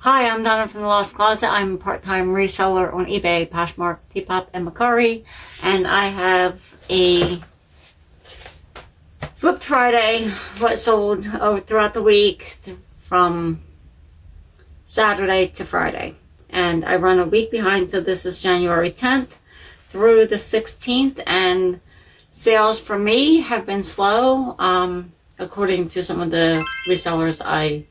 Hi, I'm Donna from the Lost Closet. I'm a part-time reseller on eBay, Poshmark, Depop, and Mercari. And I have a Flipped Friday, what sold throughout the week from Saturday to Friday. And I run a week behind, so this is January 10th through the 16th. And sales for me have been slow, according to some of the resellers I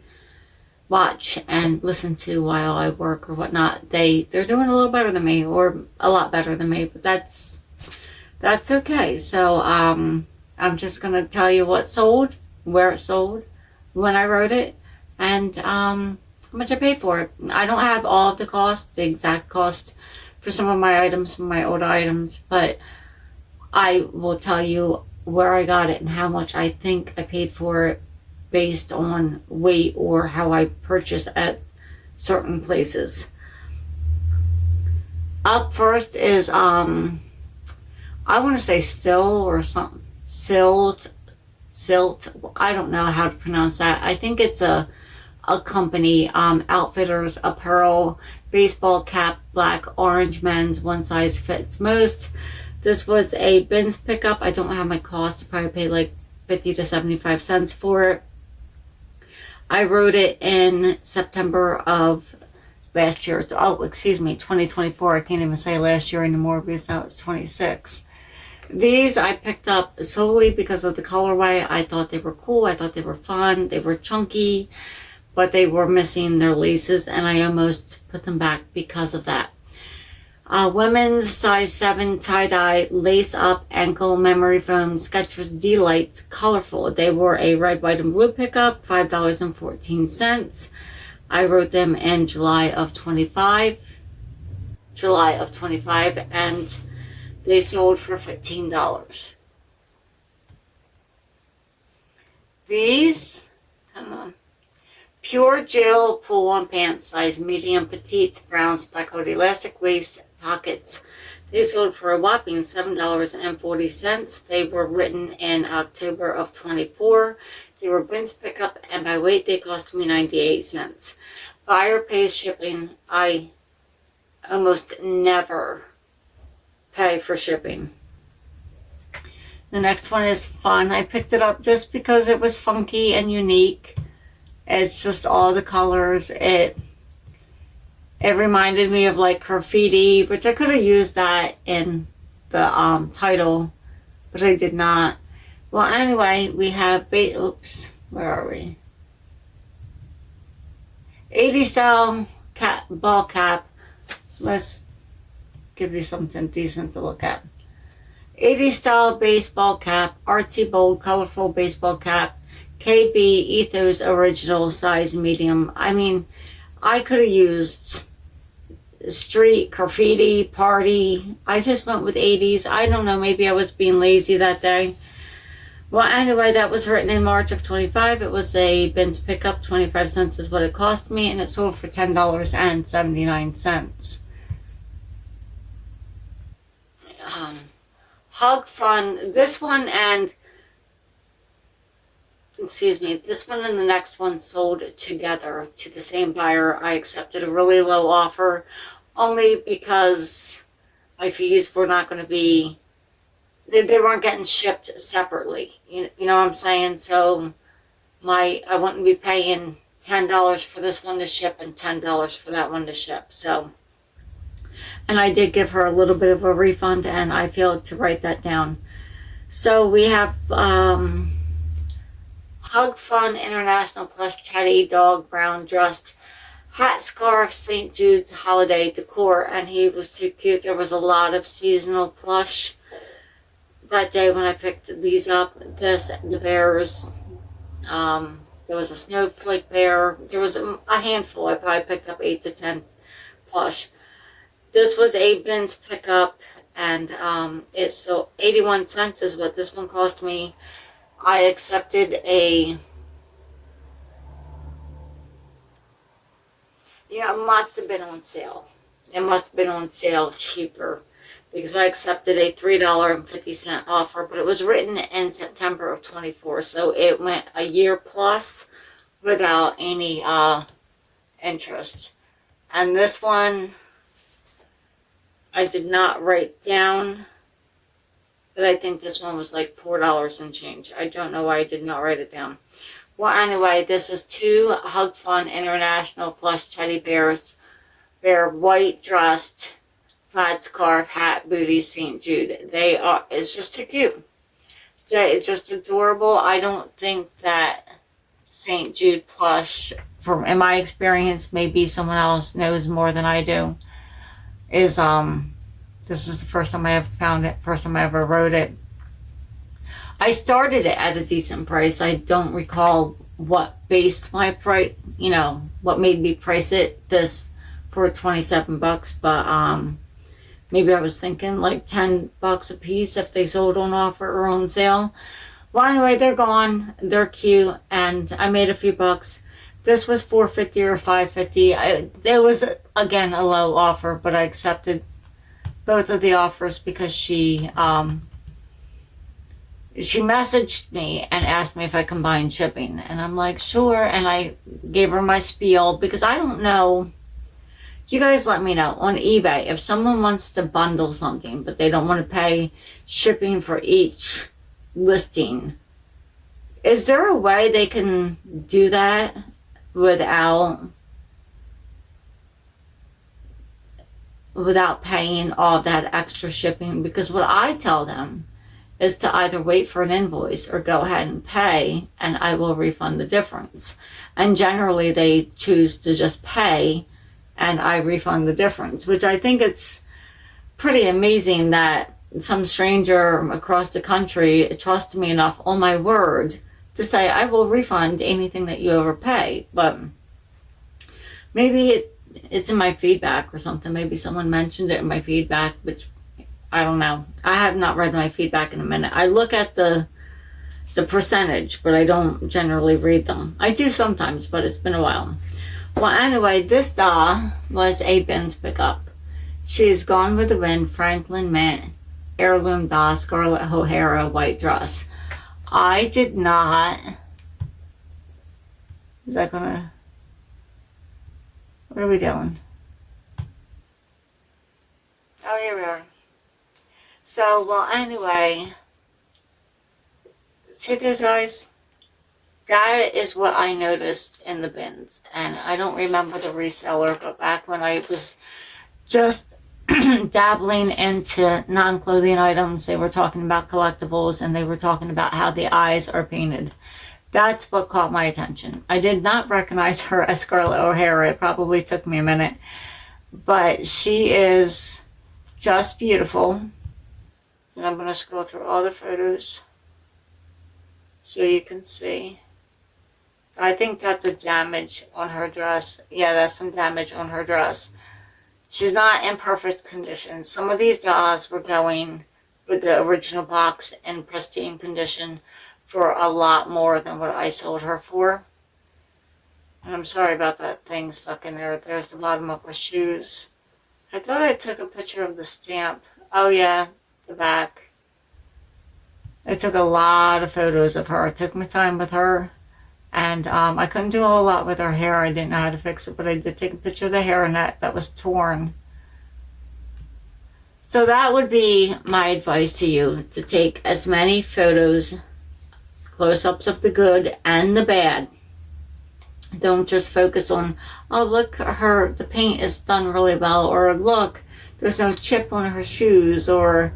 watch and listen to while I work or whatnot. They're doing a little better than me, or a lot better than me, but that's okay. So I'm just gonna tell you what sold, where it sold, when I wrote it, and how much I paid for it. I don't have all of the cost, the exact cost for some of my items, some of my old items, but I will tell you where I got it and how much I think I paid for it based on weight or how I purchase at certain places. Up first is I want to say Still or something, Silt, I don't know how to pronounce that. I think it's a company, Outfitters Apparel, baseball cap, black, orange men's, one size fits most. This was a bins pickup. I don't have my cost. I probably paid like 50 to 75 cents for it. I wrote it in September of last year. Oh, excuse me, 2024. I can't even say last year anymore because now it's 26. These I picked up solely because of the colorway. I thought they were cool. I thought they were fun. They were chunky, but they were missing their laces, and I almost put them back because of that. Women's size 7 tie-dye lace up ankle memory foam Skechers Delights colorful. They were a red, white, and blue pickup, $5.14. I wrote them in July of 25, and they sold for $15. These, pure gel pull-on pants, size medium, petites, browns, black hoodie, elastic waist, pockets. They sold for a whopping $7.40. They were written in October of 24. They were bins pickup, and by weight they cost me 98 cents. Buyer pays shipping. I almost never pay for shipping. The next one is fun. I picked it up just because it was funky and unique. It's just all the colors. It reminded me of like graffiti, which I could have used that in the title, but I did not. Well, anyway, we have oops, where are we? 80 style ball cap. Let's give you something decent to look at. 80 style baseball cap, artsy, bold, colorful baseball cap, KB Ethos original size medium. I mean, I could have used street, graffiti, party. I just went with 80s. I don't know, maybe I was being lazy that day. Well, anyway, that was written in March of 25. It was a bins pickup. 25 cents is what it cost me, and it sold for $10.79. Hug Fun. This one and this one and the next one sold together to the same buyer. I accepted a really low offer only because my fees were not going to be, they weren't getting shipped separately. You know what I'm saying? So I wouldn't be paying $10 for this one to ship and $10 for that one to ship. So, and I did give her a little bit of a refund, and I failed to write that down. So we have Hug Fun International Plush Teddy Dog Brown Dressed Hat Scarf St. Jude's Holiday Decor, and he was too cute. There was a lot of seasonal plush that day when I picked these up. The bears, there was a snowflake bear. There was a handful. I probably picked up 8 to 10 plush. This was a bins pickup, and it's so 81 cents is what this one cost me. I accepted it must have been on sale. It must have been on sale cheaper because I accepted a $3.50 offer, but it was written in September of 24, so it went a year plus without any interest. And this one, I did not write down, but I think this one was like $4 and change. I don't know why I did not write it down. Well, anyway, this is 2 Hug Fun International plush teddy bears. They're white dressed, plaid scarf, hat, booty, St. Jude. They are, it's just too cute. It's just adorable. I don't think that St. Jude plush, from in my experience, maybe someone else knows more than I do, is this is the first time I ever found it, first time I ever wrote it. I started it at a decent price. I don't recall what based my price, you know, what made me price it this for $27, but maybe I was thinking like $10 a piece if they sold on offer or on sale. Well, anyway, they're gone. They're cute, and I made a few bucks. This was $4.50 or $5.50. There was, again, a low offer, but I accepted both of the offers because she messaged me and asked me if I combined shipping, and I'm like, sure. And I gave her my spiel because I don't know. You guys let me know on eBay if someone wants to bundle something, but they don't want to pay shipping for each listing. Is there a way they can do that without paying all that extra shipping? Because what I tell them is to either wait for an invoice or go ahead and pay, and I will refund the difference. And generally they choose to just pay and I refund the difference, which I think it's pretty amazing that some stranger across the country trusts me enough on my word to say I will refund anything that you overpay. But maybe it's in my feedback or something. Maybe someone mentioned it in my feedback, which I don't know. I have not read my feedback in a minute. I look at the percentage, but I don't generally read them. I do sometimes, but it's been a while. Well, anyway, this doll was a Ben's pickup. She's Gone with the Wind, Franklin Mint, heirloom doll, Scarlett O'Hara, white dress. I did not. Is that gonna? What are we doing? Oh, here we are. So, well, anyway, see those eyes? That is what I noticed in the bins. And I don't remember the reseller, but back when I was just dabbling into non-clothing items, they were talking about collectibles, and they were talking about how the eyes are painted. That's what caught my attention. I did not recognize her as Scarlett O'Hara. It probably took me a minute. But she is just beautiful. And I'm going to scroll through all the photos so you can see. I think that's a damage on her dress. Yeah, that's some damage on her dress. She's not in perfect condition. Some of these dolls were going with the original box in pristine condition for a lot more than what I sold her for. And I'm sorry about that thing stuck in there. There's the bottom of her shoes. I thought I took a picture of the stamp. Oh yeah, the back. I took a lot of photos of her. I took my time with her. And I couldn't do a whole lot with her hair. I didn't know how to fix it, but I did take a picture of the hairnet that was torn. So that would be my advice to you, to take as many photos, close-ups of the good and the bad. Don't just focus on, oh, look, the paint is done really well, or look, there's no chip on her shoes, or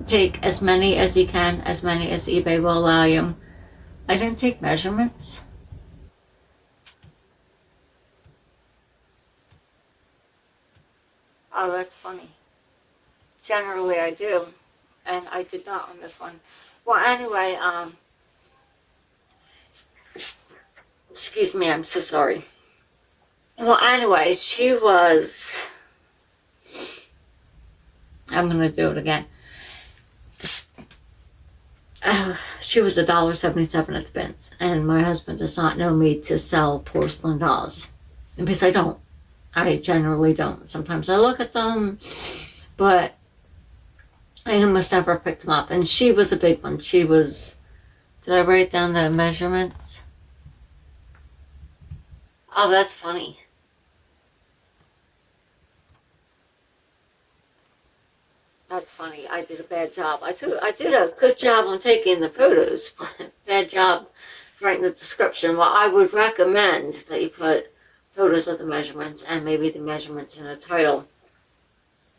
take as many as you can, as many as eBay will allow you. I didn't take measurements. Oh, that's funny. Generally I do, and I did not on this one. Well, anyway, excuse me, I'm so sorry. Well, anyway, she was, I'm going to do it again. She was $1.77 at the bins, and my husband does not know me to sell porcelain dolls, because I don't. I generally don't. Sometimes I look at them, but I almost never pick them up. And she was a big one. She was, did I write down the measurements? Oh, that's funny. I did a bad job. I did a good job on taking the photos, but bad job writing the description. Well, I would recommend that you put photos of the measurements and maybe the measurements in a title.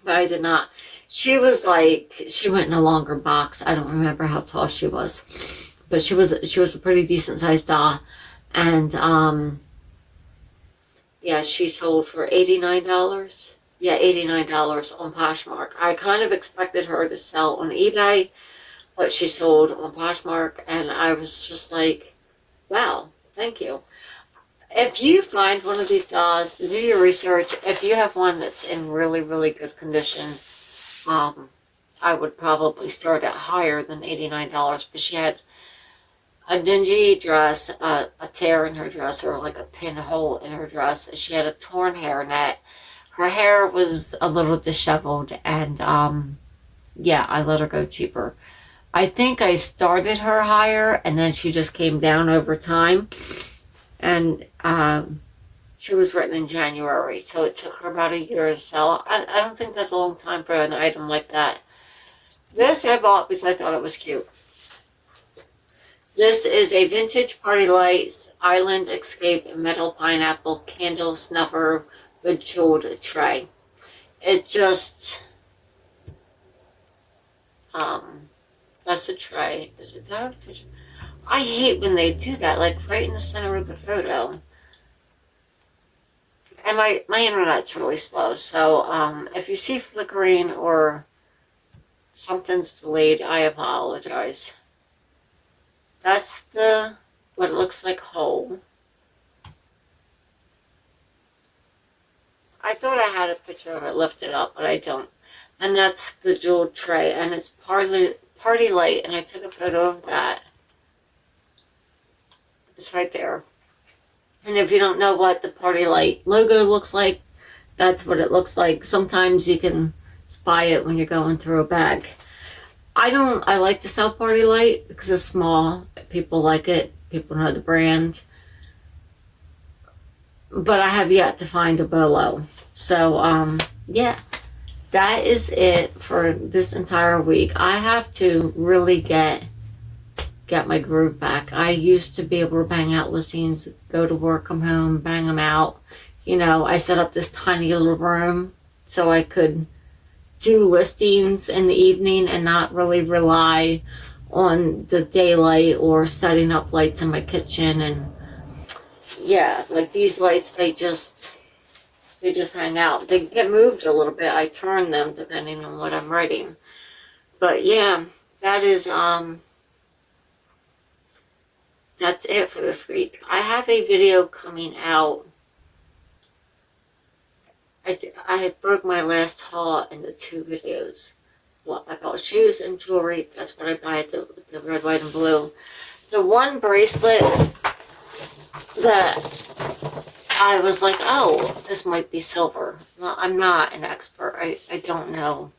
But I did not. She was like, she went in a longer box. I don't remember how tall she was, but she was a pretty decent sized doll. And yeah, she sold for $89. Yeah, $89 on Poshmark. I kind of expected her to sell on eBay, but she sold on Poshmark, and I was just like, wow, thank you. If you find one of these dolls, do your research. If you have one that's in really, really good condition, I would probably start at higher than $89. But she had a dingy dress, a tear in her dress, or like a pinhole in her dress. She had a torn hairnet. Her hair was a little disheveled, and yeah, I let her go cheaper. I think I started her higher, and then she just came down over time. And she was written in January, so it took her about a year to sell. I don't think that's a long time for an item like that. This I bought because I thought it was cute. This is a vintage Party Lights Island Escape Metal Pineapple Candle Snuffer with jeweled tray. It just, that's a tray. Is it that? I hate when they do that, like right in the center of the photo. And my internet's really slow, so if you see flickering or something's delayed, I apologize. That's what it looks like whole. I thought I had a picture of it lifted up, but I don't. And that's the jeweled tray, and it's Party Light, and I took a photo of that. It's right there. And if you don't know what the Party Light logo looks like, that's what it looks like. Sometimes you can spy it when you're going through a bag. I like to sell Party Light because it's small. People like it. People know the brand. But I have yet to find a bolo. So, yeah. That is it for this entire week. I have to really get my groove back. I used to be able to bang out listings, go to work, come home, bang them out. You know, I set up this tiny little room so I could do listings in the evening and not really rely on the daylight or setting up lights in my kitchen. And yeah, like these lights, they just hang out. They get moved a little bit. I turn them depending on what I'm writing. But yeah, that is that's it for this week. I have a video coming out. I had broke my last haul into 2 videos. Well, I bought shoes and jewelry. That's what I buy at the red, white, and blue. The one bracelet that I was like, oh, this might be silver. Well, I'm not an expert. I don't know.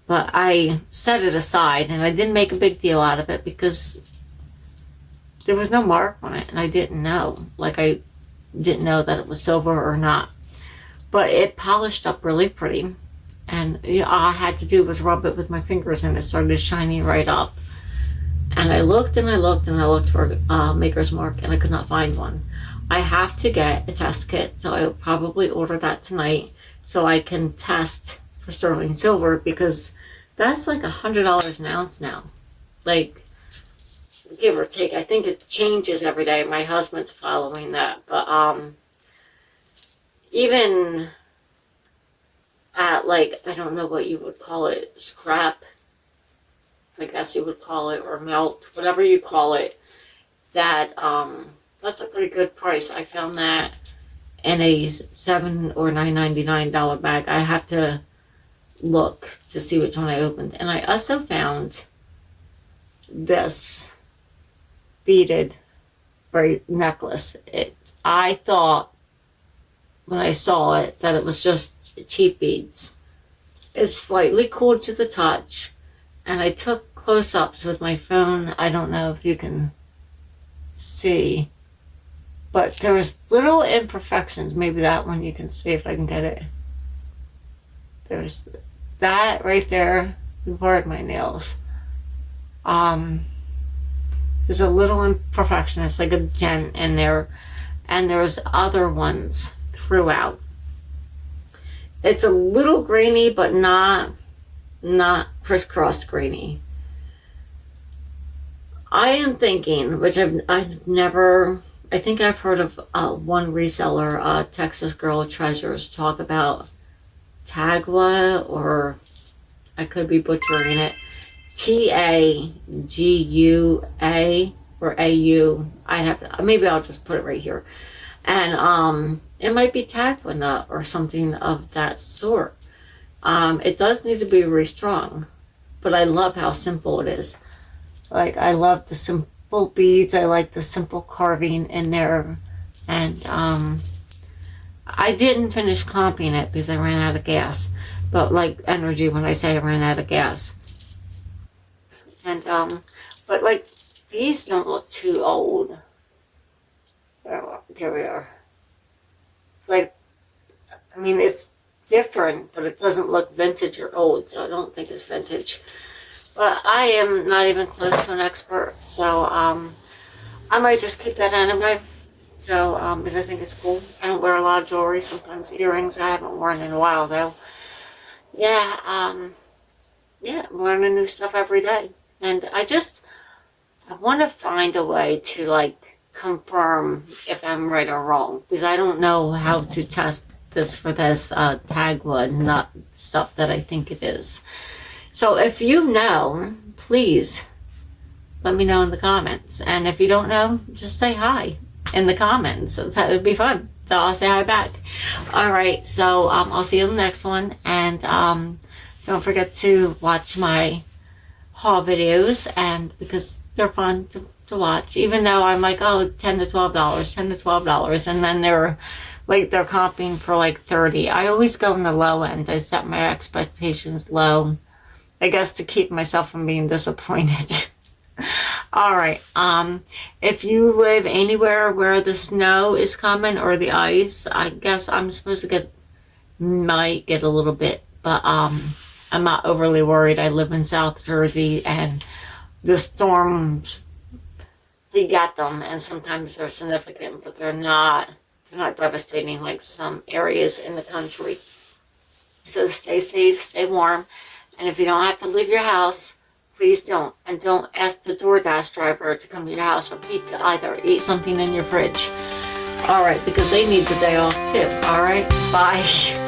But I set it aside, and I didn't make a big deal out of it because there was no mark on it, and I didn't know. Like, I didn't know that it was silver or not. But it polished up really pretty. And all I had to do was rub it with my fingers, and it started shining right up. And I looked and I looked and I looked for Maker's Mark, and I could not find one. I have to get a test kit, so I'll probably order that tonight so I can test for sterling silver, because that's like $100 an ounce now. Like, give or take. I think it changes every day. My husband's following that. But even at, like, I don't know what you would call it, scrap, I guess you would call it, or melt, whatever you call it, that's a pretty good price. I found that in a $7 or $9.99 bag. I have to look to see which one I opened. And I also found this beaded necklace. I thought when I saw it that it was just cheap beads. It's slightly cool to the touch, and I took close-ups with my phone. I don't know if you can see, but there's little imperfections. Maybe that one you can see if I can get it. There's that right there. pardon my nails. There's a little imperfection. It's like a dent in there, and there's other ones throughout. It's a little grainy, but not crisscross grainy. I am thinking, which I've never, I think I've heard of one reseller, Texas Girl Treasures, talk about Tagua, or I could be butchering it, Tagua or AU. I have to, maybe I'll just put it right here. And it might be Tagua nut or something of that sort. It does need to be restrung, but I love how simple it is. Like, I love the simple beads. I like the simple carving in there. And I didn't finish comping it because I ran out of gas. But like energy when I say I ran out of gas. And but like, these don't look too old. There we are. Like, I mean, it's different, but it doesn't look vintage or old, so I don't think it's vintage. But I am not even close to an expert, so I might just keep that anyway. So, because I think it's cool. I don't wear a lot of jewelry, sometimes earrings I haven't worn in a while, though. Yeah, yeah, I'm learning new stuff every day. And I want to find a way to, like, confirm if I'm right or wrong, because I don't know how to test this for this Tagua nut stuff that I think it is. So if you know, please let me know in the comments. And if you don't know, just say hi in the comments. It would be fun. So I'll say hi back. All right, so I'll see you in the next one. And don't forget to watch my haul videos, and because they're fun to watch, even though I'm like, oh, $10 to $12, $10 to $12, and then they're comping for like 30. I always go in the low end. I set my expectations low, I guess, to keep myself from being disappointed. All right. If you live anywhere where the snow is coming or the ice, I guess I'm supposed to might get a little bit, but I'm not overly worried. I live in South Jersey, and the storms, we get them, and sometimes they're significant, but they're not devastating like some areas in the country. So stay safe, stay warm, and if you don't have to leave your house, please don't. And don't ask the DoorDash driver to come to your house for pizza either. Eat something in your fridge. All right, because they need the day off too. All right, bye.